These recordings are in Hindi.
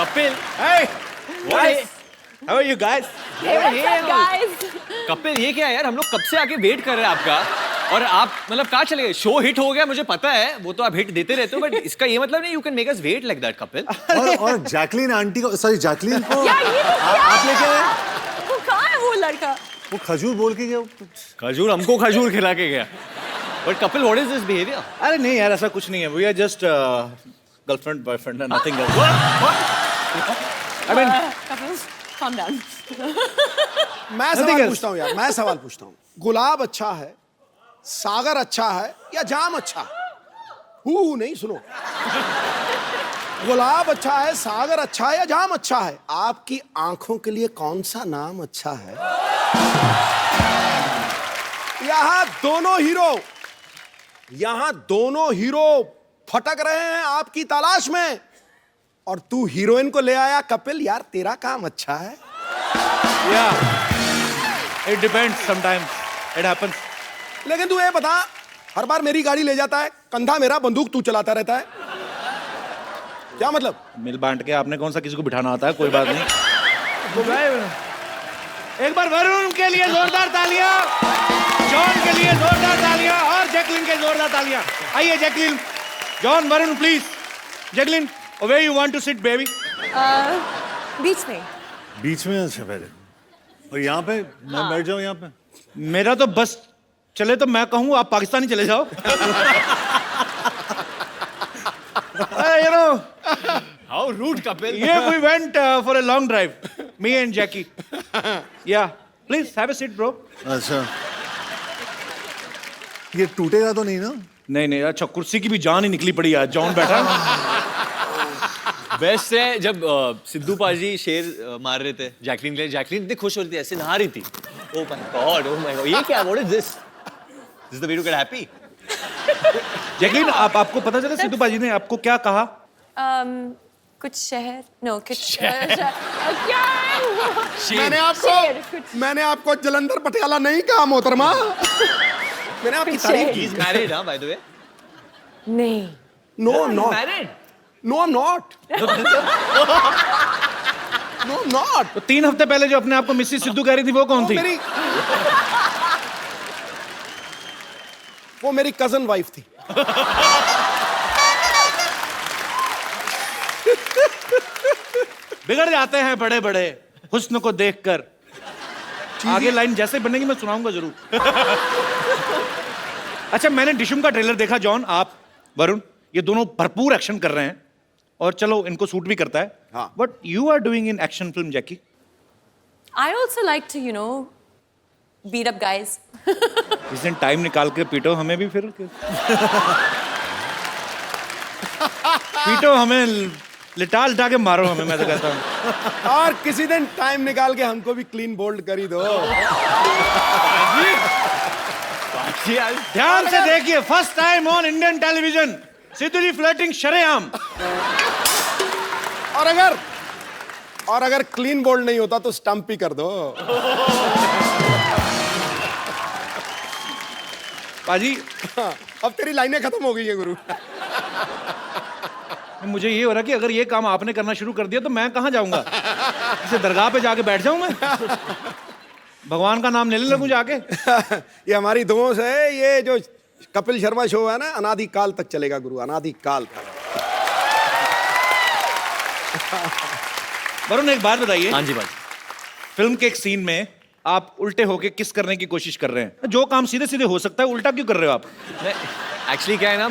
Kapil, Hey, what? how are you guys? Hey, what's up, guys? Kapil ये क्या है यार, हम लोग कब से आके वेट कर रहे हैं आपका, और आप मतलब कहाँ चले गए? शो हिट हो गया मुझे पता है, वो तो आप हिट देते रहते हो, बट इसका ये मतलब नहीं you can make us wait like that Kapil. और जैकलीन आंटी को, सॉरी जैकलीन को यार ये तो क्या आप लेके है? आए? वो कहाँ है वो लड़का? वो खजूर बोल के गया। खजूर हमको खजूर खिला के गया। But Kapil what is this behaviour? अरे नहीं यार, ऐसा कुछ नहीं है। We are just girlfriend, boyfriend, nothing else. I mean, Couples, calm down. मैं सवाल पूछता हूँ यार, मैं सवाल पूछता हूँ। गुलाब अच्छा है, सागर अच्छा है या जाम अच्छा है? नहीं सुनो। गुलाब अच्छा है, सागर अच्छा है या जाम अच्छा है? आपकी आंखों के लिए कौन सा नाम अच्छा है? यहाँ दोनों हीरो फटक रहे हैं आपकी तलाश में, और तू हीरोइन को ले आया। कपिल यार तेरा काम अच्छा है। yeah, it depends. Sometimes it happens. लेकिन तू ये बता, हर बार मेरी गाड़ी ले जाता है, कंधा मेरा, बंदूक तू चलाता रहता है, क्या मतलब? मिल बांट के आपने कौन सा किसी को बिठाना आता है, कोई बात नहीं। एक बार वरुण के लिए जोरदार तालियां, जॉन के लिए जोरदार तालियां, और जैकलिन के जोरदार तालियां। आइए Jacqueline, John, Varun please. Jacqueline, where you want to sit baby? बीच में। बीच में अच्छा पहले, और यहाँ पे मैं बैठ जाऊँ यहाँ पे। मेरा तो बस चले तो मैं कहूँ आप पाकिस्तानी चले जाओ। You know, how rude Kapil. yeah, we went for a long drive, me and Jackie. Yeah, please have a seat, bro. अच्छा, ये टूटेगा तो नहीं ना? नहीं, अच्छा कुर्सी की भी जान ही निकली पड़ी आज। जॉन बैठा। बेस्ट है जब सिद्धू पाजी शेर मार रहे थे जैकलीन के लिए, जैकलीन इतनी खुश हो रही थी, ऐसे नहा रही थी। ओह माय गॉड, ये क्या, what is this? This is the way to get happy. Jacqueline, आपको पता चला सिद्धू पाजी ने आपको क्या कहा? कुछ शहर, नो कुछ क्या है? मैंने आपको जलंधर पटियाला नहीं कहा मोहतरमा। मैंने आपकी तारीफ ही की। इज मैरिड, हां, बाय द वे। नहीं। No, I'm not. Married? No, I'm not. No, I'm not. तो 3 हफ्ते पहले जो अपने आप को मिसेस सिद्धू कह रही थी, वो कौन थी? वो मेरी कजन वाइफ थी। बिगड़ जाते हैं बड़े बड़े हुस्न को देखकर। आगे लाइन जैसे बनेगी मैं सुनाऊंगा जरूर। अच्छा, मैंने डिशुम का ट्रेलर देखा। जॉन, आप, वरुण, ये दोनों भरपूर एक्शन कर रहे हैं, और चलो इनको सूट भी करता है। हाँ। What you are doing in action film, Jackie? I also like to, you know, beat up guys. इस दिन टाइम निकाल के पीटो हमें भी फिर। पीटो हमें, लिटा लिटा के मारो हमें, मैं तो कहता हूँ। और किसी दिन टाइम निकाल के हमको भी क्लीन बोल्ड करी दो। ध्यान से देखिए, first time on Indian television, Sidhu ji flirting शरेआम। और अगर क्लीन बोल्ड नहीं होता तो स्टंप ही कर दो। पाजी, अब तेरी लाइनें खत्म हो गई है गुरु। मुझे ये हो रहा कि अगर ये काम आपने करना शुरू कर दिया तो मैं कहाँ जाऊंगा? इसे दरगाह पे जाके बैठ जाऊं मैं? भगवान का नाम लेने लगूं जाके? ये हमारी दोस्त है, ये जो कपिल शर्मा शो है ना, अनादि काल तक चलेगा गुरु, अनादि काल तक। वरुण, एक बात बताइए। हाँ जी भाई। फिल्म के एक सीन में आप उल्टे होके किस करने की कोशिश कर रहे हैं। जो काम सीधे सीधे हो सकता है, उल्टा क्यों कर रहे हो आप? एक्चुअली क्या है ना,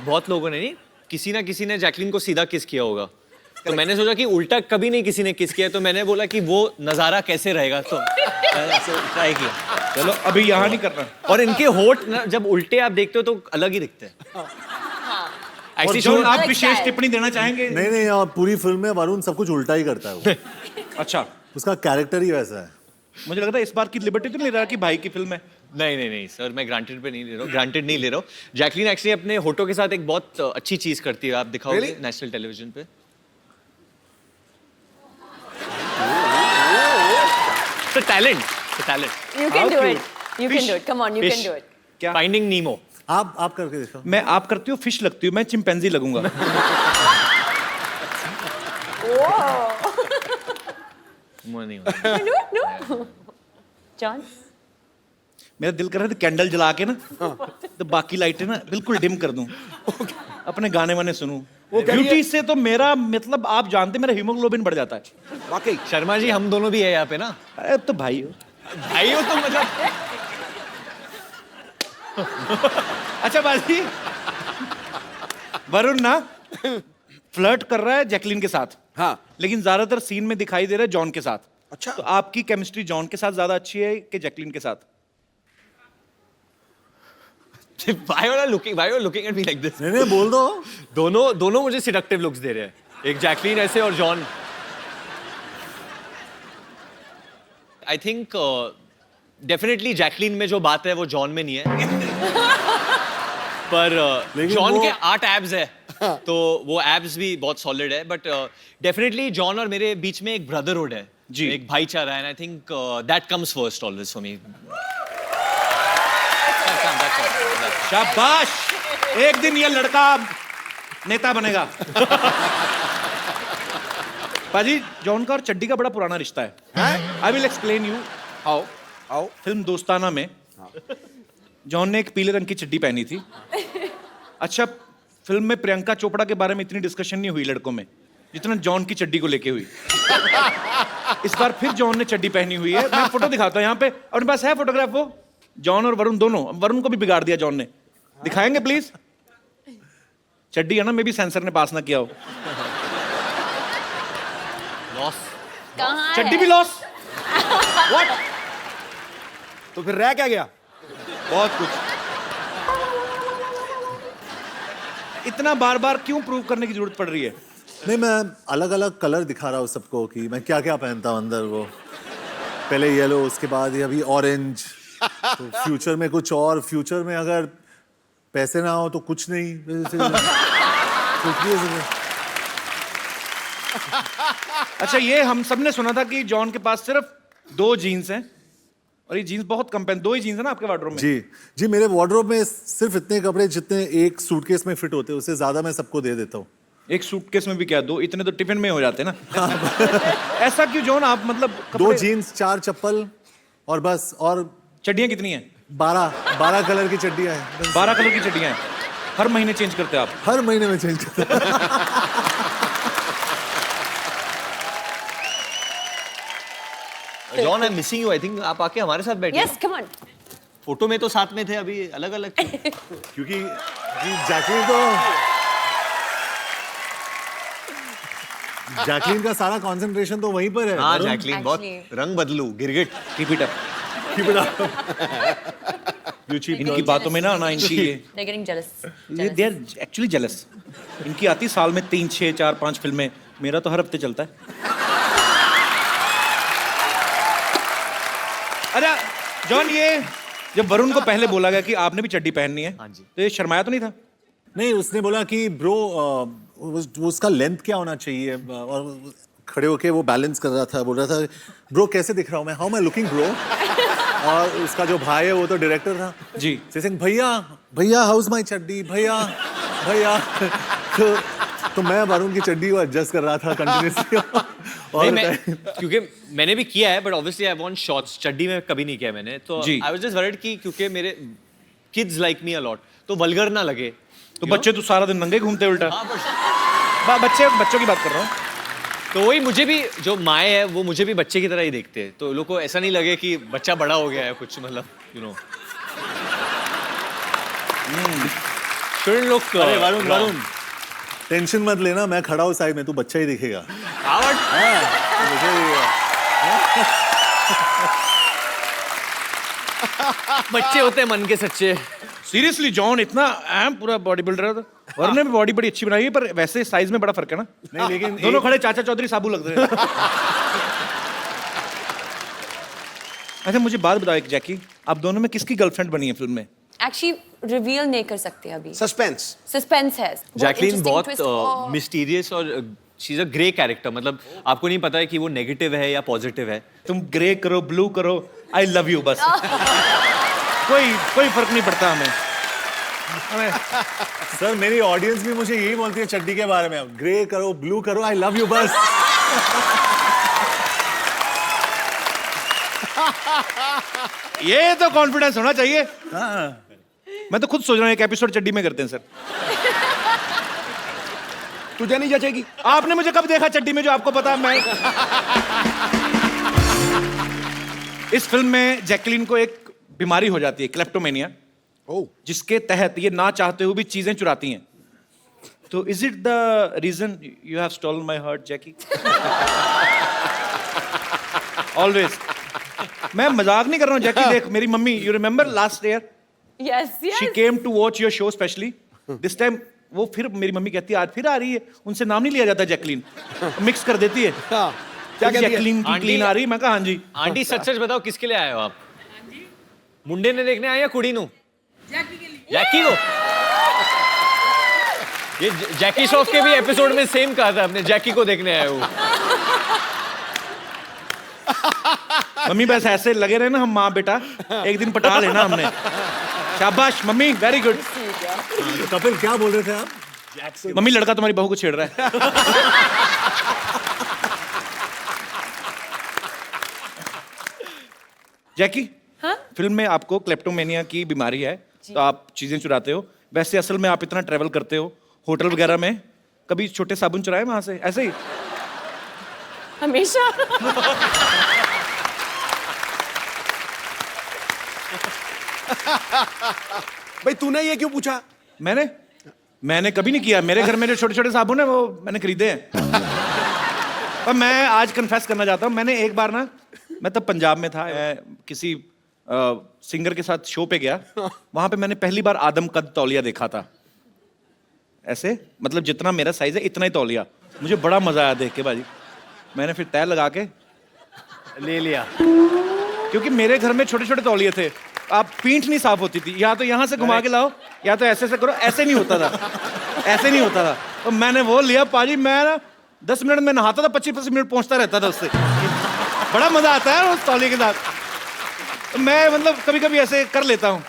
बहुत लोगों ने नहीं, किसी ना किसी ने जैकलीन को सीधा किस किया होगा, तो मैंने सोचा कि उल्टा कभी नहीं किसी ने किस किया, तो मैंने बोला कि वो नजारा कैसे रहेगा, तो ट्राई किया। चलो अभी यहाँ नहीं करना। और इनके होठ ना जब उल्टे आप देखते हो तो अलग ही दिखते हैं। और जो आप विशेष टिप्पणी देना चाहेंगे? नहीं, आप पूरी फिल्म में वरुण सब कुछ उल्टा ही करता है वो। अच्छा, उसका कैरेक्टर ही वैसा है। मुझे लगता है इस बार की लिबर्टी तो नहीं रहा कि भाई की फिल्म है। नहीं सर, मैं ग्रांटेड पे नहीं ले रहा हूँ, ग्रांटेड नहीं ले रहा हूँ। जैकलीन एक्चुअली अपने होठों के साथ एक बहुत अच्छी चीज करती है, आप दिखाओगे नेशनल टेलीविजन पे। Talent. You can do it. You can do it. Come on, you can do it. क्या? फाइंडिंग नीमो। आप करके देखो। मैं आप करती हूँ, फिश लगती हूँ, मैं चिंपैंजी लगूंगा। वो नहीं होता। No. John? मेरा दिल कर रहा था कैंडल जला के ना तो बाकी लाइटें ना बिल्कुल डिम कर दूं, अपने गाने वाने सुनूं। वो ब्यूटी से तो मेरा मतलब आप जानते मेरा हीमोग्लोबिन बढ़ जाता है। वाकई शर्मा जी हम दोनों भी है यहाँ पे ना। अरे अब तो भाई हो। भाई हो तो मतलब अच्छा बाजी, वरुण ना फ्लर्ट कर रहा है जैकलीन के साथ, हाँ। लेकिन ज्यादातर सीन में दिखाई दे रहा है जॉन के साथ। अच्छा। तो आपकी केमिस्ट्री जॉन के साथ ज्यादा अच्छी है कि जैकलीन के साथ? why are you looking at me like this? नहीं बोल दो। दोनों मुझे सिडक्टिव लुक्स दे रहे हैं, एक जैकलीन ऐसे और John. I think definitely Jacqueline में जो बात है वो जॉन में नहीं है। पर लेकिन जॉन वो- के 8 एब्स है तो वो एब्स भी बहुत सॉलिड है। बट डेफिनेटली जॉन और मेरे बीच में एक ब्रदरहुड है जी। एक भाईचारा है। And I think that comes first always for me. शाबाश, एक दिन ये लड़का नेता बनेगा। पाजी, जॉन का और चड्डी का बड़ा पुराना रिश्ता है। I will explain you how. आओ। फिल्म दोस्ताना में जॉन ने एक पीले रंग की चड्डी पहनी थी। अच्छा, फिल्म में प्रियंका चोपड़ा के बारे में इतनी डिस्कशन नहीं हुई लड़कों में जितना जॉन की चड्डी को लेके हुई। इस बार फिर जॉन ने चड्डी पहनी हुई है। मैं फोटो दिखाता हूँ यहाँ पे, और मेरे पास है फोटोग्राफ। वो जॉन और वरुण दोनों, वरुण को भी बिगाड़ दिया जॉन ने। दिखाएंगे प्लीज? चड्डी है ना, मे भी सेंसर ने पास ना किया हो। लॉस। कहाँ चड्डी है? भी लॉस। व्हाट? तो फिर रह क्या गया? बहुत कुछ। इतना बार बार क्यों प्रूव करने की जरूरत पड़ रही है? नहीं, मैं अलग अलग कलर दिखा रहा हूँ सबको कि मैं क्या क्या पहनता हूँ अंदर। वो पहले येलो, उसके बाद ये अभी ऑरेंज, तो फ्यूचर में कुछ और। फ्यूचर में अगर पैसे ना हो तो कुछ नहीं। कुछ भी हो सकता। अच्छा, ये हम सब ने सुना था कि जॉन के पास सिर्फ 2 जीन्स हैं, और ये जीन्स बहुत कम पहन। 2 ही जीन्स है ना आपके वार्डरोब में? जी, मेरे वार्डरोब में सिर्फ इतने कपड़े जितने एक सूटकेस में फिट होते हैं, उससे ज्यादा मैं सबको दे देता हूँ। एक सूटकेस में भी क्या 2? इतने तो टिफिन में हो जाते ना। ऐसा क्यों जॉन? आप मतलब 2 जीन्स, 4 चप्पल और बस। और चड्डियां कितनी हैं? 12 कलर की चड्डियां हैं। 12 कलर की चड्डियां हैं। हर महीने चेंज करते हैं आप? हर महीने में चेंज करता हूं। John I am missing you. I think आप आके हमारे साथ बैठे। Yes, come on. फोटो में तो साथ में थे, अभी अलग अलग थे। क्योंकि जी जैकलीन का सारा कंसंट्रेशन तो वहीं पर है। हाँ वरुण, जैकलीन बहुत Actually. रंग बदलू गिरगिट। Keep it up. इनकी बातों में ना इनकी They're getting jealous. ये दे आर एक्चुअली जेलस। इनकी आती साल में 3, 6, 4, 5 फिल्में। मेरा तो हर हफ्ते चलता है। अच्छा जॉन, ये जब वरुण को पहले बोला गया कि आपने भी चड्डी पहननी है, हाँ जी। तो ये शर्माया तो नहीं था? नहीं, उसने बोला कि ब्रो उसका लेंथ क्या होना चाहिए, और खड़े होके वो बैलेंस कर रहा था। बोल रहा था ब्रो कैसे दिख रहा हूँ मैं, how am I looking bro. और उसका जो भाई है वो तो डायरेक्टर था जी। सिंह, भैया हाउस माई चड्डी, भैया। तो मैं वरुण की चड्डी को एडजस्ट कर रहा था कंटिन्यूसली। नहीं, मैं क्योंकि मैंने भी किया है, but obviously I want shorts. चड्डी में कभी नहीं किया मैंने, तो जी। आई वाज जस्ट वरीड कि क्योंकि मेरे kids like me a lot, तो वल्गर ना लगे। तो बच्चे तो सारा दिन नंगे घूमते उल्टा। हाँ, but बच्चों की बात कर रहा हूँ। तो वही, मुझे भी जो माए है वो मुझे भी बच्चे की तरह ही देखते हैं, तो लोग को ऐसा नहीं लगे कि बच्चा बड़ा हो गया है कुछ, मतलब यू नो। shouldn't look अरे wrong. वरुण टेंशन मत लेना, मैं खड़ा हूँ साइड में, तू बच्चा ही दिखेगा। Howard, मुझे बच्चे होते हैं मन के सच्चे। सीरियसली जॉन इतना अहम पूरा बॉडी बिल्डर था। वरुण ने भी बॉडी बड़ी अच्छी बनाई है, पर वैसे साइज में बड़ा फर्क है ना। नहीं, लेकिन दोनों खड़े चाचा चौधरी साबू लग रहे हैं। अच्छा मुझे बात बताओ एक, जैकी आप दोनों में किसकी गर्लफ्रेंड बनी है फिल्म में? Actually reveal नहीं कर सकते अभी। सस्पेंस। Suspense है। जैकलीन interesting बहुत twist और- मिस्टीरियस और she is a grey character, मतलब आपको नहीं पता है कि वो नेगेटिव है या पॉजिटिव है। तुम ग्रे करो, ब्लू करो, आई लव यू बस। कोई फर्क नहीं पड़ता हमें। सर मेरी ऑडियंस भी मुझे यही बोलती है चड्डी के बारे में, ग्रे करो, ब्लू करो, आई लव यू बस। ये तो कॉन्फिडेंस होना चाहिए। मैं तो खुद सोच रहा हूँ एक एपिसोड चड्डी में करते हैं सर। तुझे नहीं जचेगी। आपने मुझे कब देखा चड्डी में जो आपको पता है? मैं इस फिल्म में जैकलीन को एक बीमारी हो जाती है, क्लेप्टोमेनिया, जिसके तहत ये ना चाहते हुए भी चीजें चुराती हैं। तो is it the reason you have stolen my heart Jackie? Always. मैं मजाक नहीं कर रहा हूँ जैकी। देख मेरी mummy, you remember last year Yes, yes. She came to watch your show specially. This time वो फिर मेरी मम्मी कहती है आज फिर आ रही है, उनसे नाम नहीं लिया जाता जैकलीन, मिक्स कर देती है। हाँ, क्या कहती है? जैकलीन की क्लीन आ रही है। मैं कहा हाँ जी। आंटी सच सच बताओ किसके लिए आए हो आप? मुंडे ने देखने आए या कुड़ी नु? जैकी को। ये जैकी श्रॉफ के भी एपिसोड में सेम कहा था आपने, जैकी को देखने आए हो। मम्मी बस ऐसे लगे रहे ना हम माँ बेटा, एक दिन पटा लेना हमने। शाबाश मम्मी, वेरी गुड। कपिल क्या बोल रहे थे आप? मम्मी लड़का तुम्हारी बहू को छेड़ रहा है। जैकी, हाँ? फिल्म में आपको क्लेप्टोमेनिया की बीमारी है, तो आप चीजें चुराते हो। वैसे असल में आप इतना ट्रेवल करते हो, होटल वगैरह में कभी छोटे साबुन चुराए वहां से ऐसे ही? हमेशा। भाई तूने ये क्यों पूछा? मैंने कभी नहीं किया। मेरे घर में जो छोटे छोटे साबुन है वो मैंने खरीदे हैं। और मैं आज कन्फेस करना चाहता हूँ, मैंने एक बार ना, मैं तब पंजाब में था, मैं किसी सिंगर के साथ शो पे गया। वहां पे मैंने पहली बार आदम कद तौलिया देखा था। ऐसे मतलब जितना मेरा साइज है इतना ही तौलिया। मुझे बड़ा मजा आया देख के भाजी। मैंने फिर तय लगा के ले लिया, क्योंकि मेरे घर में छोटे छोटे तौलिए थे। आप पीठ नहीं साफ होती थी, या तो यहाँ से घुमा के लाओ या तो ऐसे करो। ऐसे नहीं होता था, ऐसे नहीं होता था। तो मैंने वो लिया पाजी। मैं ना 10 मिनट में नहाता था, 25 मिनट पहुंचता रहता था उससे। बड़ा मजा आता है उस तौलिए के साथ। मैं मतलब कभी कभी ऐसे कर लेता हूँ।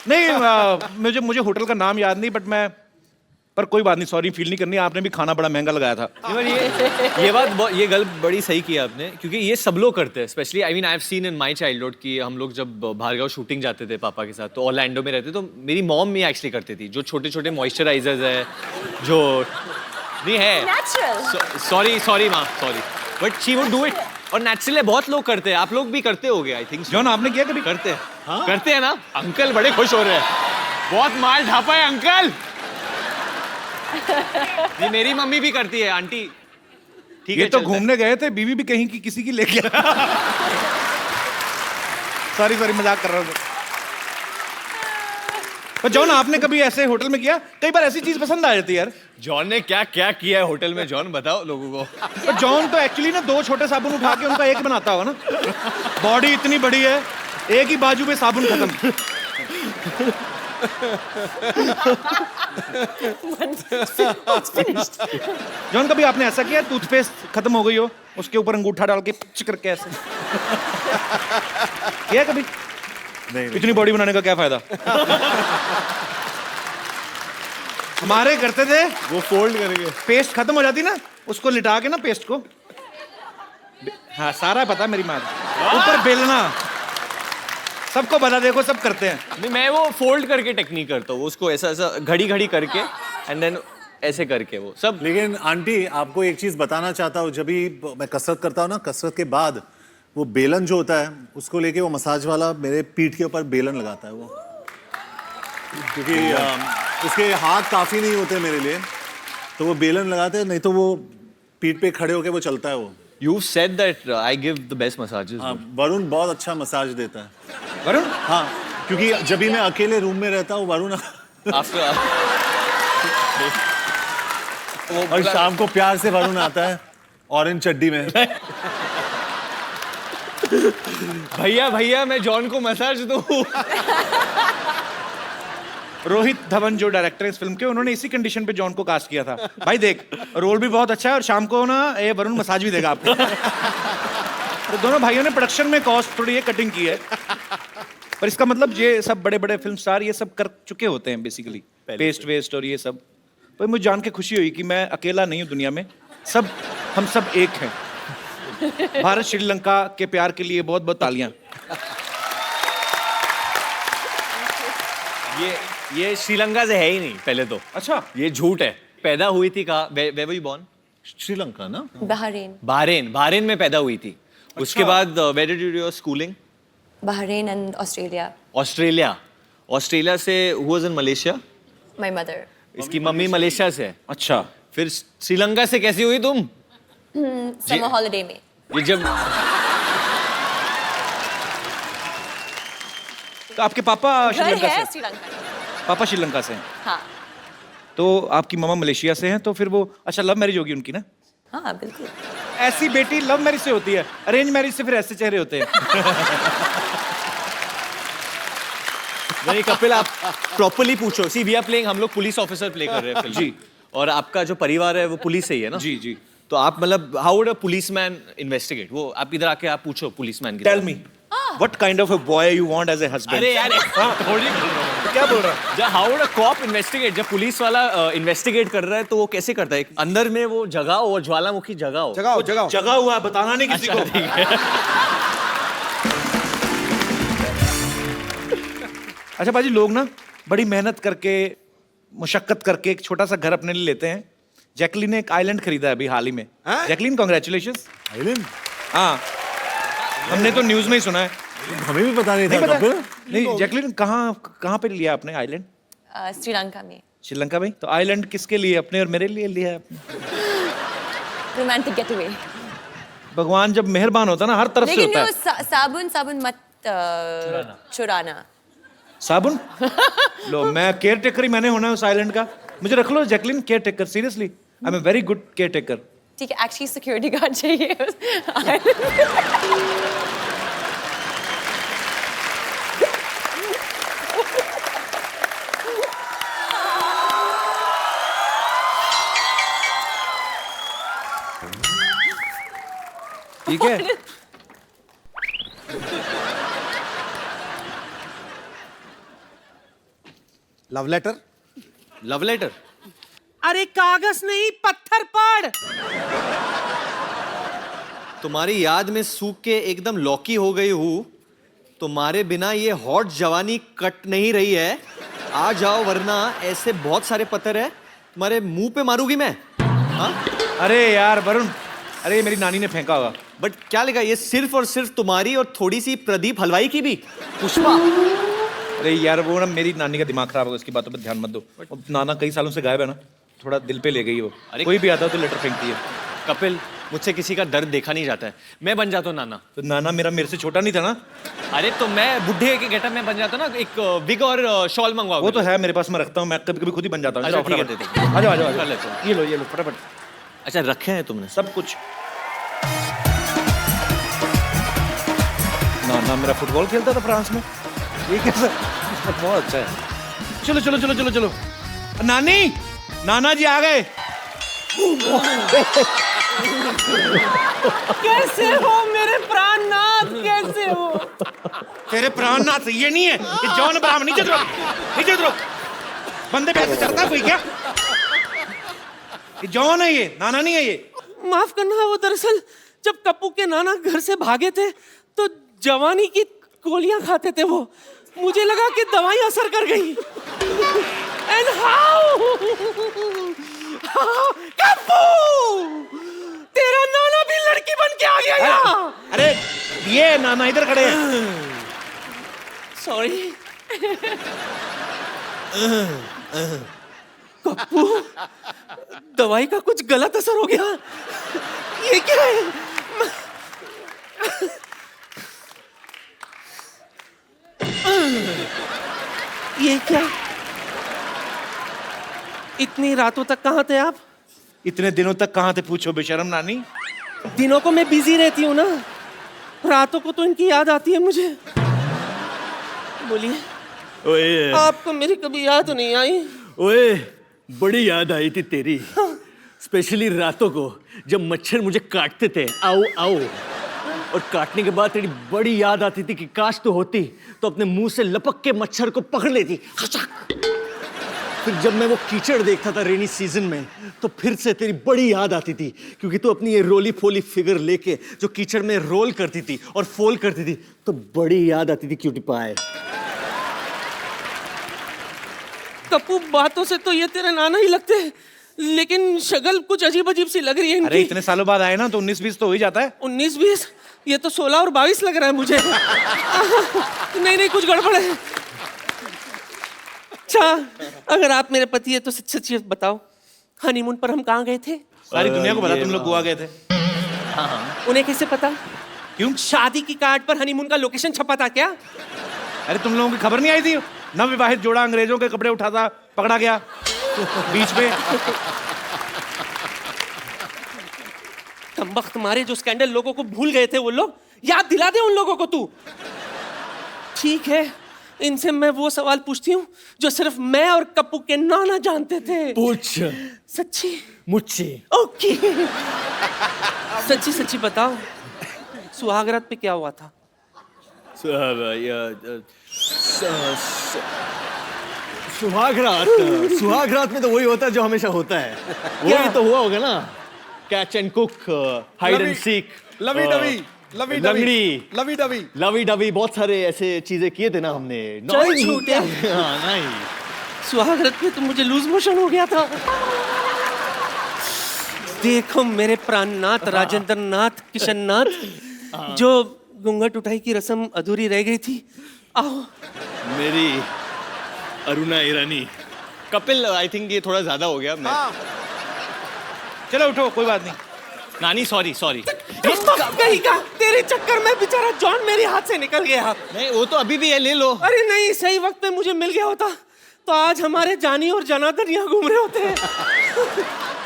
नहीं मुझे होटल का नाम याद नहीं, बट मैं, पर कोई बात नहीं, सॉरी फील नहीं करनी। आपने भी खाना बड़ा महंगा लगाया था। ये गल बड़ी सही की आपने, क्योंकि ये सब लोग करते हैं। Specially I mean I have seen in my childhood कि हम लोग जब भार्गव शूटिंग जाते थे पापा के साथ, तो ऑरलैंडो में रहते, तो मेरी मॉम भी एक्चुअली करती थी। जो छोटे छोटे मॉइस्चराइजर्स है जो नहीं है, Natural. सॉरी माँ, sorry, but she would do it. और नेचुरली बहुत लोग करते हैं, आप लोग भी करते होगे आई थिंक। जॉन आपने किया कभी? करते हैं, करते हैं ना। अंकल बड़े खुश हो रहे हैं, बहुत माल ढापा है अंकल। नहीं, मेरी मम्मी भी करती है आंटी। ठीक ये है, तो चलता है। घूमने गए थे, बीवी भी कहीं की किसी की लेके। सॉरी मजाक कर रहा हूँ। पर जॉन आपने कभी ऐसे होटल में किया? कई बार ऐसी चीज पसंद आ जाती है यार। जॉन ने क्या क्या किया है होटल में, जॉन बताओ लोगों को। पर जॉन तो एक्चुअली ना 2 छोटे साबुन उठा के उनका एक बनाता होगा ना। बॉडी इतनी बड़ी है, एक ही बाजू पे साबुन खत्म। जॉन कभी आपने ऐसा किया, टूथपेस्ट खत्म हो गई हो, उसके ऊपर अंगूठा डाल के पिच करके ऐसे किया कभी? नहीं, इतनी बॉडी बनाने का क्या फायदा? हमारे करते थे, वो फोल्ड करेंगे। पेस्ट खत्म हो जाती ना, उसको लिटा के ना पेस्ट को, हाँ सारा पता मेरी माँ, ऊपर बेलना, सबको बता, देखो सब करते हैं। नहीं, मैं वो फोल्ड करके टेक्निक करता हूँ, उसको ऐसा ऐसा घड़ी घड़ी करके एंड देन ऐसे करके वो सब। लेकिन आंटी आपको एक चीज बताना चाहता हूँ, जब भी मैं कसरत करता हूँ ना, कसरत के बाद वो बेलन जो होता है उसको लेके वो मसाज वाला मेरे पीठ के ऊपर बेलन लगाता है वो, क्योंकि उसके हाथ काफी नहीं होते मेरे लिए, तो वो बेलन लगाते हैं, नहीं तो वो पीठ पे खड़े होके वो चलता है वो। You said that I give the best massages. हाँ, वरुण बहुत अच्छा मसाज देता है। वरुण? हाँ, क्योंकि जब भी मैं अकेले रूम में रहता हूँ वरुण After और शाम को प्यार से वरुण आता है ऑरेंज चड्डी में। भैया मैं जॉन को मसाज दूं। रोहित धवन जो डायरेक्टर है इस फिल्म के, उन्होंने इसी कंडीशन पे जॉन को कास्ट किया था। भाई देख, रोल भी बहुत अच्छा है और शाम को ना ये वरुण मसाज भी देगा आपको। तो दोनों भाइयों ने प्रोडक्शन में कॉस्ट थोड़ी ये कटिंग की है, पर इसका मतलब ये सब बड़े बड़े फिल्म स्टार ये सब कर चुके होते हैं बेसिकली, पेस्ट वेस्ट और ये सब। पर मुझे जान के खुशी हुई कि मैं अकेला नहीं हूँ दुनिया में, हम सब एक हैं। भारत श्रीलंका के प्यार के लिए बहुत बहुत तालियां। ये श्रीलंका से है ही नहीं पहले तो। अच्छा, ये झूठ है। पैदा हुई थी कहाँ? Where were you born? Sri Lanka ना? Bahrain. बहरीन में पैदा हुई थी। उसके बाद where did you do your schooling? Bahrain and Australia. Australia से who was in Malaysia? My mother. इसकी मम्मी मलेशिया से है। अच्छा। फिर श्रीलंका से कैसी हुई तुम? Summer holiday में. ये जब तो आपके पापा घर श्रीलंका है से? श्रीलंका में. पापा श्रीलंका से हैं। हाँ. तो आपकी मामा मलेशिया से हैं, तो फिर वो अच्छा लव मैरिज होगी उनकी ना? हाँ, बिल्कुल. ऐसी बेटी लव मैरिज से होती है, अरेंज मैरिज से फिर ऐसे चेहरे होते हैं। नहीं कपिल, आप प्रॉपर्ली पूछो। सी वी आर प्लेइंग, हम लोग पुलिस ऑफिसर प्ले कर रहे हैं फिल्म। जी। और आपका जो परिवार है वो पुलिस से ही है ना? जी जी। तो आप मतलब how would a policeman investigate? वो आप इधर आके आप पूछो पुलिसमैन की। Tell me what kind of a boy you want as a husband? अरे यार क्या बोल रहा है? जब how would a cop investigate? जब पुलिस वाला इन्वेस्टिगेट कर रहा है तो वो कैसे करता है? अंदर में वो जगह हो, वो ज्वालामुखी जगह हो। जगाओ जगाओ। जगा हुआ है, बताना नहीं किसी को। ठीक है। अच्छा बाजी, लोग ना बड़ी मेहनत करके, मुशक्कत करके एक छोटा सा घर अपने लिए लेते हैं। जैकलीन ने एक आइलैंड खरीदा है अभी हाल ही में। Jacqueline congratulations. आइलैंड? हाँ, हमने तो न्यूज में ही सुना है। हमें भी पता नहीं था पता? कपिल। नहीं, जैकलीन कहाँ पे लिया आपने आइलैंड? श्रीलंका में. श्रीलंका में? तो आइलैंड किसके लिए, अपने और मेरे लिए लिया है आपने? Romantic getaway. भगवान जब मेहरबान होता है ना, हर तरफ से लेकिन होता वो है। साबुन मत चुराना. साबुन? लो, मैं केयर टेकर ही मैंने होना है उस आइलैंड का। मुझे रख लो Jacqueline, caretaker, seriously I am a very good caretaker. ठीक है, एक्चुअली सिक्योरिटी गार्ड चाहिए. ठीक है। Love letter? Love letter? अरे कागज नहीं, पत्थर पढ़. तुम्हारी याद में सूख के एकदम लौकी हो गई हूँ। तुम्हारे बिना ये हॉट जवानी कट नहीं रही है। आ जाओ वरना ऐसे बहुत सारे पत्थर है तुम्हारे मुंह पे मारूंगी मैं। हाँ? अरे यार वरुण, अरे ये मेरी नानी ने फेंका होगा। बट क्या लिखा? ये सिर्फ और सिर्फ तुम्हारी और थोड़ी सी प्रदीप हलवाई की भी। पुष्पा। अरे यार वो ना मेरी नानी का दिमाग खराब होगा, उसकी बातों पर ध्यान मत दो। अब नाना कई सालों से गायब है ना, थोड़ा दिल पे ले गई वो। अरे कोई भी आता है तो लेटर फेंकती है। कपिल, मुझसे किसी का दर्द देखा नहीं जाता है। मैं बन जाता हूँ नाना। तो नाना मेरे से छोटा नहीं था ना? अरे तो मैं बुढ़े के गेटअप में बन जाता ना, एक विग और शॉल मंगवाओ। वो तो है मेरे पास, मैं रखता हूँ, मैं कभी कभी खुद ही बन जाता हूँ। अच्छा, ठीक है, फटाफट। दे दे। आ जाओ आ जाओ आ कर जाओ। लेता हूँ। ये लो फटाफट, अच्छा रखे हैं तुमने? सब कुछ। नाना मेरा फुटबॉल खेलता था फ्रांस में। ये कैसा? बहुत अच्छा है। चलो चलो चलो चलो चलो। नानी, नाना जी आ गए। कैसे हो मेरे प्राणनाथ, कैसे हो? तेरे प्राणनाथ ये नहीं है, ये जॉन अब्राहम। नीचे उतरो, नीचे उतरो। बंदे पे ऐसे चढ़ता कोई क्या? ये जॉन है, ये नाना नहीं है ये। माफ करना, वो दरअसल जब कप्पू के नाना घर से भागे थे तो जवानी की गोलियां खाते थे वो। मुझे लगा कि दवाई असर कर गई। एंड हाउ कप्पू, तेरा नाना भी लड़की बन के आ गया यहाँ। अरे ये नाना इधर खड़े हैं। सॉरी कप्पू, दवाई का कुछ गलत असर हो गया। ये क्या है? ये क्या? इतनी रातों तक कहाँ थे आप? इतने दिनों तक कहाँ थे पूछो बेशरम नानी। दिनों को मैं बिजी रहती हूँ ना, रातों को तो इनकी याद आती है मुझे। बोलिए, ओए आपको मेरी कभी याद नहीं आई? ओए, बड़ी याद आई थी तेरी, स्पेशली रातों को जब मच्छर मुझे काटते थे। आओ आओ। और काटने के बाद तेरी बड़ी याद आती थी कि काश तो होती तो अपने मुंह से लपक के मच्छर को पकड़ लेती। फिर जब मैं वो कीचड़ देखता था रेनी सीजन में तो फिर से तेरी बड़ी याद आती थी, क्योंकि तू अपनी ये रोली फोली फिगर लेके जो कीचड़ में रोल करती थी और फोल करती थी, तो बड़ी याद आती थी क्यूटी पाए। कप्पू, बातों से तो ये तेरे नाना ही लगते हैं, लेकिन शक्ल कुछ अजीब अजीब सी लग रही है अरे इनकी। इतने सालों बाद आए ना तो 19-20 तो हो ही जाता है। 19-20? ये तो 16 और 22 लग रहा है मुझे। नहीं नहीं, कुछ गड़बड़ है। अच्छा, अगर आप मेरे पति है तो सच सच बताओ, हनीमून पर हम कहाँ गए थे? सारी दुनिया को पता तुम लोग गोवा गए थे। उन्हें कैसे पता? क्यों? शादी की कार्ड पर हनीमून का लोकेशन छपा था क्या? अरे तुम लोगों की खबर नहीं आई थी? नवविवाहित जोड़ा अंग्रेजों के कपड़े उठाता पकड़ा गया बीच में। कमबख्त मारे, जो स्कैंडल लोगों को भूल गए थे वो लोग, याद दिला दे उन लोगों को तू। ठीक है, इनसे मैं वो सवाल पूछती हूँ जो सिर्फ मैं और कप्पू के नाना जानते थे। पूछ सच्ची? मुझसे। ओके। सच्ची सच्ची बताओ, सुहागरात पे क्या हुआ था? सुहागरात में तो वही होता है जो हमेशा होता है। वही तो हुआ होगा ना, catch and cook, hide and seek, lovey dovey, lovey लंगड़ी, लवी डवी। लवी डवी, बहुत सारे ऐसे चीजें किए थे ना हमने। चल छूटे। हाँ, नहीं। सुहागरात में तो मुझे लूज मोशन हो गया था। देखो मेरे प्राणनाथ, राजेंद्र नाथ, किशन नाथ, जो घूंघट उठाई की रस्म अधूरी रह गई थी, आओ। मेरी अरुणा ईरानी। कपिल, आई थिंक ये थोड़ा ज्यादा हो गया। मैं चलो उठो, कोई बात नहीं। नानी, सॉरी सॉरी। कहीं का तेरे चक्कर में बेचारा जॉन मेरे हाथ से निकल गया। नहीं, वो तो अभी भी है, ले लो। अरे नहीं, सही वक्त पे मुझे मिल गया होता तो आज हमारे जानी और जनार्दन यहाँ घूम रहे होते हैं।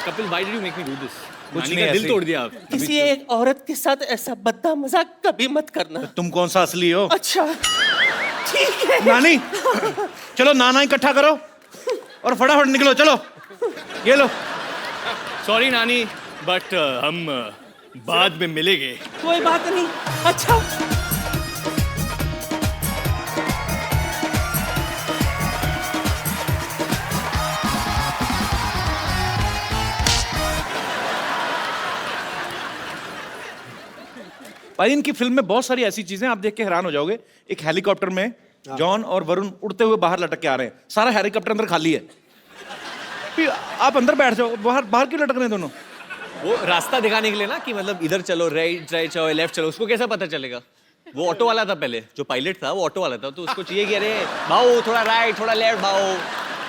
Kapil, why did you make me do this? कुछ नानी नहीं, का दिल ऐसे तोड़ दिया आप। किसी एक औरत के साथ ऐसा बद्दा मजाक कभी मत करना। तुम कौन सा असली हो? अच्छा ठीक है। नानी, चलो नाना इकट्ठा करो और फटाफट निकलो, चलो। ये लो। सॉरी नानी, बट हम बाद में मिलेंगे। कोई बात नहीं। अच्छा भाई, इनकी फिल्म में बहुत सारी ऐसी चीजें आप देख के हैरान हो जाओगे। एक हेलीकॉप्टर में जॉन और वरुण उड़ते हुए बाहर लटक के आ रहे हैं, सारा हेलीकॉप्टर अंदर खाली है। फिर आप अंदर बैठ जाओ, बाहर बाहर क्यों लटक रहे हैं दोनों? वो रास्ता दिखाने के लिए ना, कि मतलब इधर चलो, राइट चलो, लेफ्ट चलो। उसको कैसा पता चलेगा? वो ऑटो वाला था पहले, जो पायलट था वो ऑटो वाला था, तो उसको चाहिए कि अरे भाऊ थोड़ा राइट थोड़ा लेफ्ट भाऊ,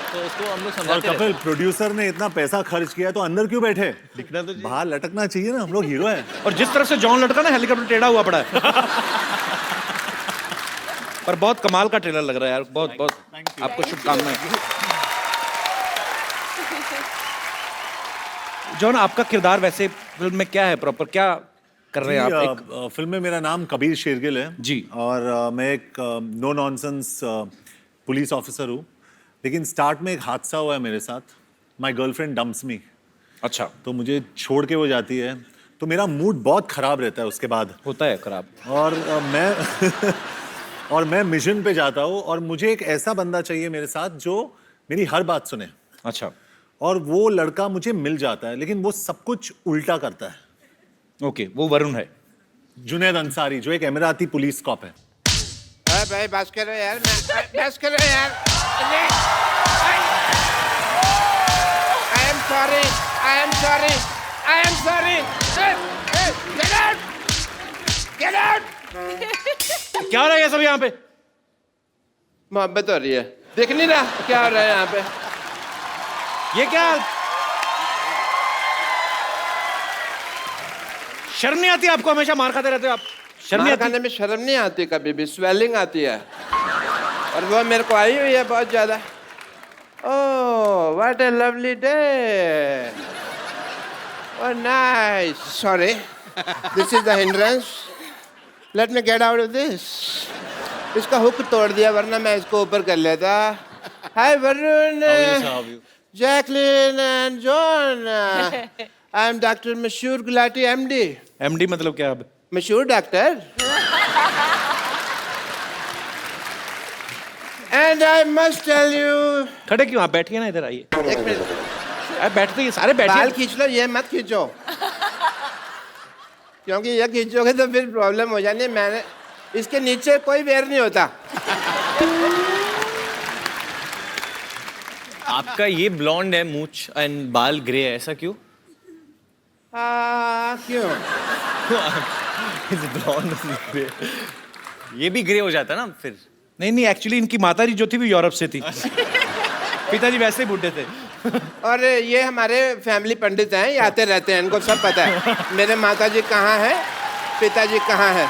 तो उसको हम लोग और समझाते कपिल, प्रोड्यूसर ने इतना पैसा खर्च किया तो अंदर क्यों बैठे? दिखना तो चाहिए। बाहर लटकना चाहिए ना, हम लोग हीरो हैं। और जिस तरह से जॉन लटका ना, हेलीकॉप्टर टेढ़ा हुआ पड़ा है। पर बहुत कमाल का ट्रेलर लग रहा है यार, बहुत बहुत आपको शुभकामनाएं। जॉन, आपका किरदार वैसे फिल्म में क्या है, प्रॉपर क्या कर रहे हैं आप? एक फिल्म में मेरा नाम कबीर शेरगिल है जी। और मैं एक नो नॉनसेंस पुलिस ऑफिसर हूँ। लेकिन स्टार्ट में एक हादसा हुआ है मेरे साथ। माय गर्लफ्रेंड डम्प्स मी। अच्छा, तो मुझे छोड़ के वो जाती है, तो मेरा मूड बहुत खराब रहता है उसके बाद। होता है खराब। और मैं और मैं मिशन पे जाता हूँ और मुझे एक ऐसा बंदा चाहिए मेरे साथ जो मेरी हर बात सुने। अच्छा, और वो लड़का मुझे मिल जाता है, लेकिन वो सब कुछ उल्टा करता है। ओके, वो वरुण है। जुनैद अंसारी, जो एक एमिराती पुलिस कॉप है। अरे भाई बस करो यार, बस करो यार। I am sorry, I am sorry, I am sorry. Hey, get out! Get out! क्या हो रहा है ये सब यहाँ पे? मोहब्बत हो रही है, देख नहीं रहा क्या हो रहा है यहाँ पे? ये क्या? शर्म नहीं आती आपको? हमेशा मार खाते रहते हो आप, शर्म नहीं मार आती? खाने में शर्म नहीं आती, कभी भी स्वेलिंग आती है, और वो मेरे को आई हुई है बहुत ज्यादा। Oh, what a lovely day. Oh nice. Sorry, this is the hindrance. Let me get out of this. इसका हुक तोड़ दिया, वरना मैं इसको ऊपर कर लेता। Hi Varun, Jacqueline and John. I am doctor Mashhoor Gulati, MD. MD मतलब क्या? अब मशहूर doctor. And I must tell you, खड़े क्यों आप बैठिए ना, इधर आइए। एक मिनट, अरे बैठते ही सारे बाल बैठिए। खींच लो, ये मत खींचो, क्योंकि ये खींचोगे तो फिर प्रॉब्लम हो जानी है। मैंने इसके नीचे कोई वेयर नहीं होता। आपका ये ब्लॉन्ड है मूछ एंड बाल ग्रे है, ऐसा क्यों? क्यों? ब्लॉन्ड ग्रे, ये भी ग्रे हो जाता ना फिर। नहीं नहीं, एक्चुअली इनकी माता जी जो थी वो यूरोप से थी। पिताजी वैसे ही बूढ़े थे। और ये हमारे फैमिली पंडित हैं, ये आते रहते हैं, इनको सब पता है मेरे माताजी कहाँ हैं, पिताजी कहाँ हैं।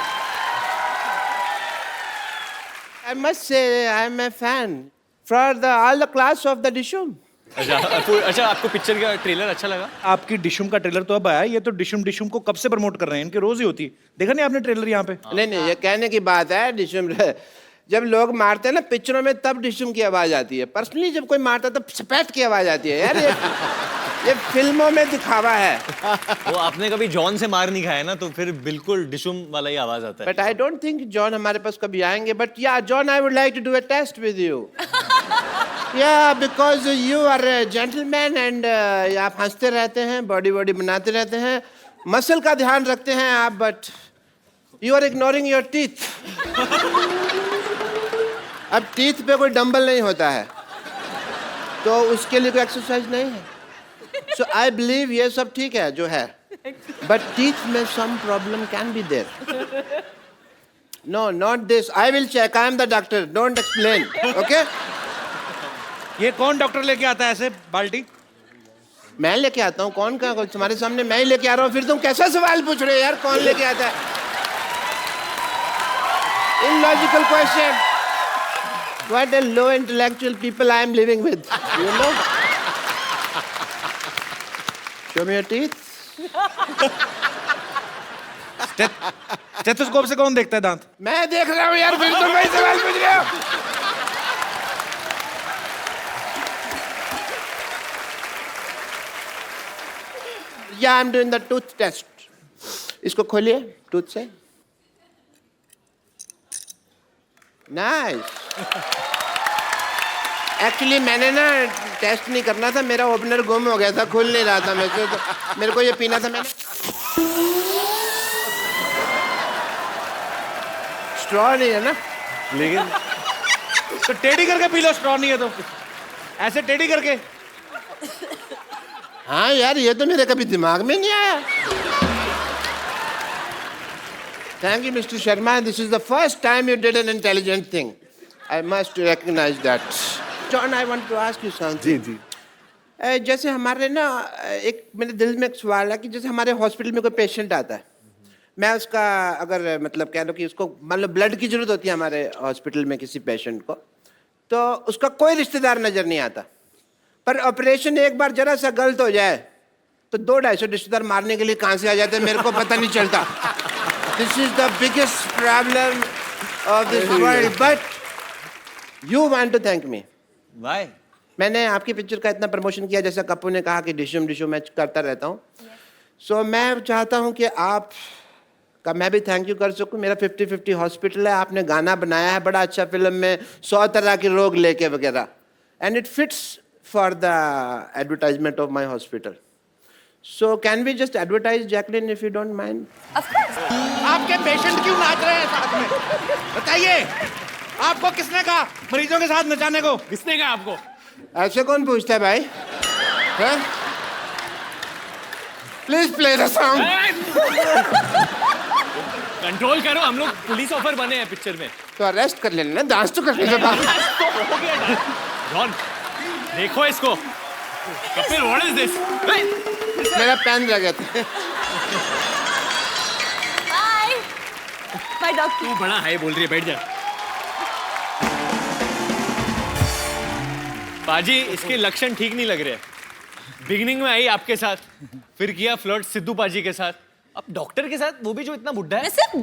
I must say I am a fan for all the class of the Dishum. अच्छा, आपको पिक्चर का ट्रेलर अच्छा लगा? आपकी डिशुम का ट्रेलर तो अब आया, ये तो डिशुम डिशुम को कब से प्रमोट कर रहे हैं, इनके रोज ही होती है। देखा नहीं आपने ट्रेलर यहाँ पे? नहीं, ये कहने की बात है। डिशुम जब लोग मारते हैं ना पिक्चरों में, तब डिशुम की आवाज आती है। पर्सनली जब कोई मारता है तब सपैट की आवाज आती है। यार ये फिल्मों में दिखावा है। वो आपने कभी जॉन से मार नहीं खाया ना, तो फिर बिल्कुल डिशुम वाला ही आवाज आता है। But I don't think John हमारे पास कभी आएंगे। But yeah John, I would like to do a test with you. Yeah because you are a gentleman and आप हंसते रहते हैं, बॉडी बॉडी बनाते रहते हैं, मसल का ध्यान रखते हैं आप, but you are ignoring your teeth. अब टीथ पे कोई डंबल नहीं होता है, तो उसके लिए कोई एक्सरसाइज नहीं है। सो आई बिलीव ये सब ठीक है जो है, बट टीथ में some problem can be there. No, not this. I will check, I am the doctor, don't explain, okay? ये कौन डॉक्टर लेके आता है ऐसे बाल्टी? मैं लेके आता हूँ। कौन का? तुम्हारे सामने मैं ही लेके आ रहा हूँ, फिर तुम कैसा सवाल पूछ रहे हो यार, कौन लेके आता है? Illogical question. What a low intellectual people I am living with, you know? Show me your teeth. Stethoscope से कौन देखता है दांत? मैं देख रहा हूँ यार, फिर तुम वही सवाल पूछ रहे हो। Yeah, I'm doing the tooth test. इसको खोलिए टूथ से। नाइस। एक्चुअली मैंने ना टेस्ट नहीं करना था, मेरा ओपनर गुम हो गया था, खुल नहीं रहा था मेरे को ये पीना था। मैंने स्ट्रॉ नहीं है ना, लेकिन तो टेढ़ी करके पी लो, स्ट्रॉ नहीं है तो ऐसे टेढ़ी करके। हाँ यार, ये तो मेरे कभी दिमाग में नहीं आया। Thank you, Mr. Sharma. This is the first time you did an intelligent thing. I must recognize that. John, I want to ask you something. जी जी। जैसे हमारे ना एक मेरे दिल में एक सवाल है कि जैसे हमारे हॉस्पिटल में कोई पेशेंट आता है, मैं उसका अगर मतलब कह लो कि उसको मान लो ब्लड की जरूरत होती है हमारे हॉस्पिटल में किसी पेशेंट को, तो उसका कोई रिश्तेदार नजर नहीं आता, पर ऑपरेशन एक बार जरा सा गलत हो जाए तो 200-250 रिश्तेदार मारने के लिए कहाँ से आ जाते हैं, मेरे को पता नहीं चलता। This is the biggest problem of this world, but you want to thank me. Why? मैंने आपकी पिक्चर का इतना प्रमोशन किया, जैसा कप्पू ने कहा कि डिशुम डिशुम मैं करता रहता हूँ। सो मैं चाहता हूँ कि आप का मैं भी थैंक यू कर सकूँ। मेरा 50-50 हॉस्पिटल है, आपने गाना बनाया है बड़ा अच्छा फिल्म में, 100 तरह के रोग लेके वगैरह, and it fits for the advertisement of my hospital. So can we just advertise Jacqueline if you don't mind? Of course. आपके पेशेंट क्यों नाच रहे हैं साथ में, बताइए? आपको किसने कहा मरीजों के साथ नचाने को? किसने कहा आपको? ऐसे कौन पूछता है भाई? Please play the song. Control करो, हम लोग पुलिस ऑफर बने हैं पिक्चर में। तो अरेस्ट कर लेना, डांस तो करने से बात। जॉन, देखो इसको। Kapil, what is this? मेरा पेन रह गया था। Bye. Bye, doctor. तू बड़ा हाई बोल रही है, बैठ जा। पाजी, इसके लक्षण ठीक नहीं लग रहे। बिगिनिंग में आई आपके साथ, फिर किया फ्लर्ट सिद्धू पाजी के साथ, अब डॉक्टर के साथ, वो भी जो इतना बुड्ढा मैं है। सिर्फ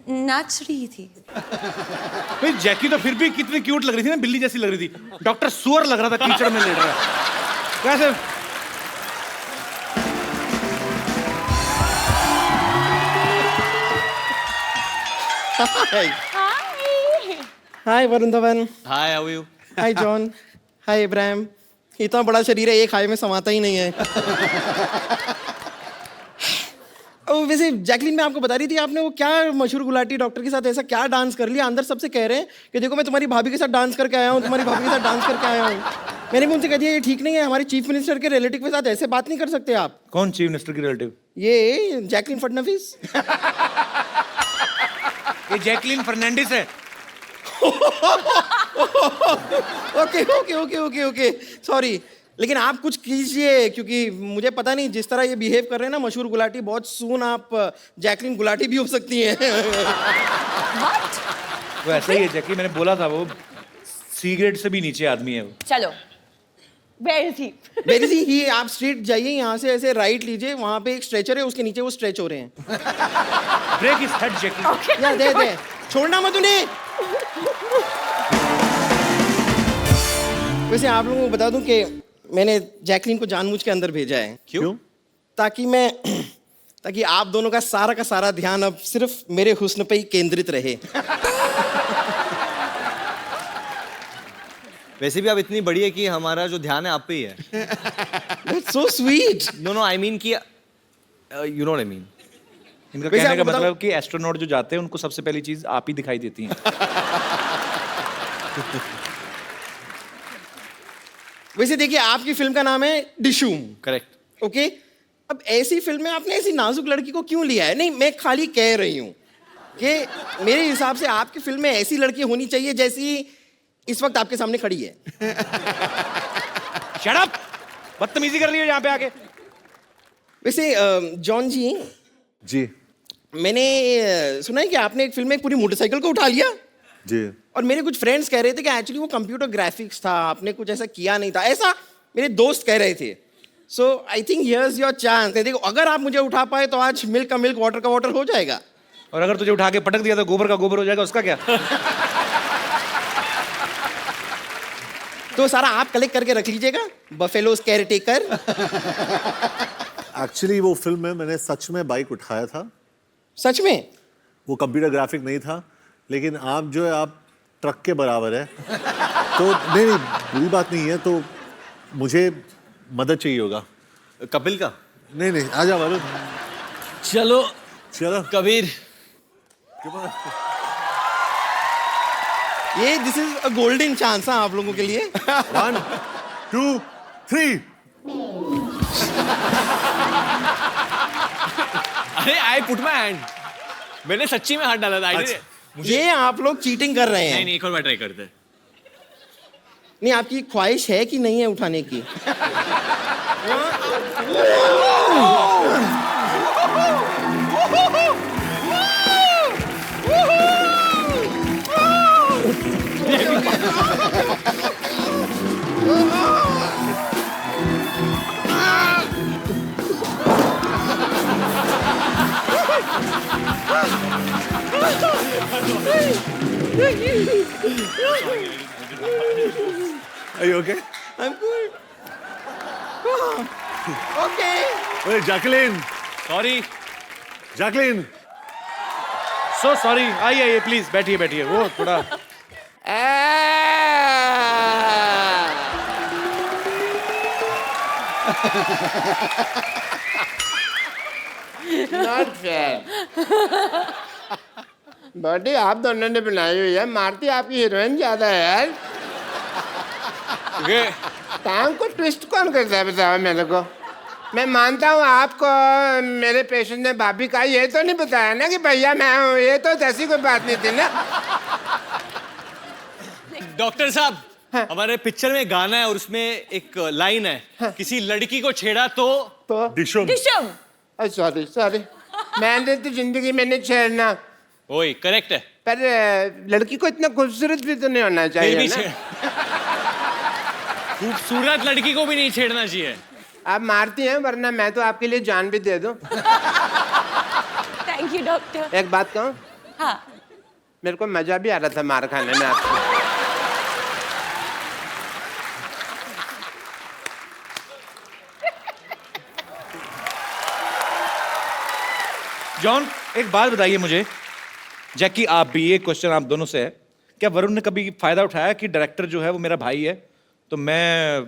नाच रही थी। भाई जैकी तो फिर भी कितनी क्यूट लग रही थी ना, बिल्ली जैसी लग रही थी। डॉक्टर सुअर लग रहा था, कीचड़ में लेट रहा है। कैसे? Hi Varun Dhawan. Hi, how are you? Hi John, hi Ibrahim. इतना बड़ा शरीर है, एक हाय में समाता ही नहीं है। वैसे जैकलिन, मैं आपको बता रही थी, आपने वो क्या मशहूर गुलाटी डॉक्टर के साथ ऐसा क्या डांस कर लिया? अंदर सबसे कह रहे हैं कि देखो मैं तुम्हारी भाभी के साथ डांस करके आया हूँ, तुम्हारी भाभी के साथ डांस करके आया हूँ। मैंने भी उनसे कह दिया ये ठीक नहीं है, हमारे चीफ मिनिस्टर के रिलेटिव के साथ ऐसे बात नहीं कर सकते आप। कौन चीफ मिनिस्टर की रिलेटिव? ये जैकलिन फडणवीस। ये जैकलिन फर्नांडिस है। Okay okay okay okay okay, sorry. लेकिन आप कुछ कीजिए, क्योंकि मुझे पता नहीं जिस तरह ये बिहेव कर रहे हैं ना मशहूर गुलाटी, बहुत सून आप जैकलिन गुलाटी भी हो सकती हैं। वो ऐसा ही है जैकी, मैंने बोला था, वो सी ग्रेड से भी नीचे आदमी है वो। चलो, where is he? वेरी सी ही, आप स्ट्रीट जाइए, यहाँ से ऐसे राइट लीजिए, वहाँ पे एक स्ट्रेचर है, उसके नीचे वो स्ट्रेच हो रहे हैं। ब्रेक हिज हेड जैकी। या दे छोड़ना मत उन्हें। वैसे आप लोगों को बता दूं कि मैंने जैकलिन को जानबूझ के अंदर भेजा है। क्यों? ताकि आप दोनों का सारा ध्यान अब सिर्फ मेरे हुस्न पे ही केंद्रित रहे। वैसे भी आप इतनी बड़ी है कि हमारा जो ध्यान है आप पे ही है। That's so sweet. No I mean कि you know what I mean. इनका वैसे कहने का आपको मतलब कि एस्ट्रोनॉट जो जाते हैं उनको सबसे पहली चीज आप ही दिखाई देती हैं। वैसे देखिए, आपकी फिल्म का नाम है डिशूम। करेक्ट। ओके, अब ऐसी फिल्म में आपने ऐसी नाजुक लड़की को क्यों लिया है? नहीं, मैं खाली कह रही हूँ कि मेरे हिसाब से आपकी फिल्म में ऐसी लड़की होनी चाहिए जैसी इस वक्त आपके सामने खड़ी है। Shut up! बदतमीजी कर रही हो यहाँ पे आके। वैसे जॉन जी, जी मैंने सुना है कि आपने एक फिल्म में एक पूरी मोटरसाइकिल को उठा लिया, जी। और मेरे कुछ फ्रेंड्स कह रहे थे कि एक्चुअली वो कंप्यूटर ग्राफिक्स था, आपने कुछ ऐसा किया नहीं था, ऐसा मेरे दोस्त कह रहे थे। So I think here's your chance. देखो, अगर आप मुझे उठा पाए तो आज मिल्क का मिल्क, वाटर का वाटर हो जाएगा। और अगर तुझे उठा के पटक दिया तो गोबर का गोबर हो जाएगा, उसका क्या? तो सारा आप कलेक्ट करके रख लीजिएगा, बफेलोज केयर टेकर। एक्चुअली वो फिल्म में मैंने सच में बाइक उठाया था। सच में? वो कंप्यूटर ग्राफिक नहीं था, लेकिन आप जो है आप ट्रक के बराबर है। तो नहीं बुरी बात नहीं है, तो मुझे मदद चाहिए होगा। कपिल का? नहीं आ जा वरुण। चलो चलो कबीर। ये this is a golden chance है आप लोगों के लिए। 1 2 3। अरे आई पुट माय हैंड। मैंने सच्ची में हाथ डाला था। ये आप लोग चीटिंग कर रहे हैं। नहीं एक और बार ट्राई करते हैं। नहीं, आपकी ख्वाहिश है कि नहीं है उठाने की? Are you okay? I'm good. Okay. Wait, Jacqueline. Sorry. Jacqueline. So sorry. आइए प्लीज, बैठिए। वो थोड़ा नॉट फेयर। बॉडी आप दोनों ने बनाई हुई है, मारती आपकी हीरोइन ज्यादा है यार। टांग को ट्विस्ट कौन करता है बताओ मेरे को? मैं मानता हूँ आपको मेरे पेशेंट ने भाभी कहा, ये तो नहीं बताया ना कि भैया मैं हूँ, ये तो ऐसी कोई बात नहीं थी ना। डॉक्टर साहब, हमारे पिक्चर में गाना है और उसमें एक लाइन है, किसी लड़की को छेड़ा तो Dishum. Dishum. सॉरी मैंने तो जिंदगी में नहीं छेड़ना, ओए करेक्ट है। पर लड़की को इतना खूबसूरत भी तो नहीं होना फिर चाहिए भी ना। खूबसूरत लड़की को भी नहीं छेड़ना चाहिए। आप मारती हैं, वरना मैं तो आपके लिए जान भी दे दूं। Thank you, doctor. एक बात कहूं, हाँ. मेरे को मजा भी आ रहा था मार खाने में आपको। जॉन, एक बात बताइए मुझे, जैकी आप भी, ये क्वेश्चन आप दोनों से है क्या वरुण ने कभी फायदा उठाया कि डायरेक्टर जो है वो मेरा भाई है, तो मैं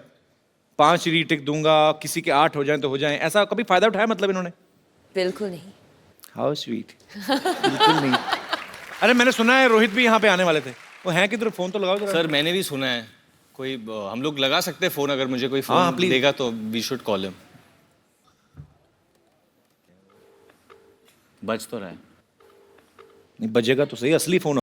5 रीटेक दूंगा, किसी के 8 हो जाएं तो हो जाएं, ऐसा कभी फायदा उठाया मतलब इन्होंने? बिल्कुल नहीं. How sweet. बिल्कुल नहीं. अरे मैंने सुना है रोहित भी यहाँ पे आने वाले थे, वो हैं किधर? फोन तो लगाओ जरा. सर मैंने भी सुना है, कोई हम लोग लगा सकते हैं फोन, अगर मुझे कोई हाँ, फोन please. देगा तो वी शुड कॉल हिम. बज तो रहा है. नहीं बजेगा तो सही, असली फोन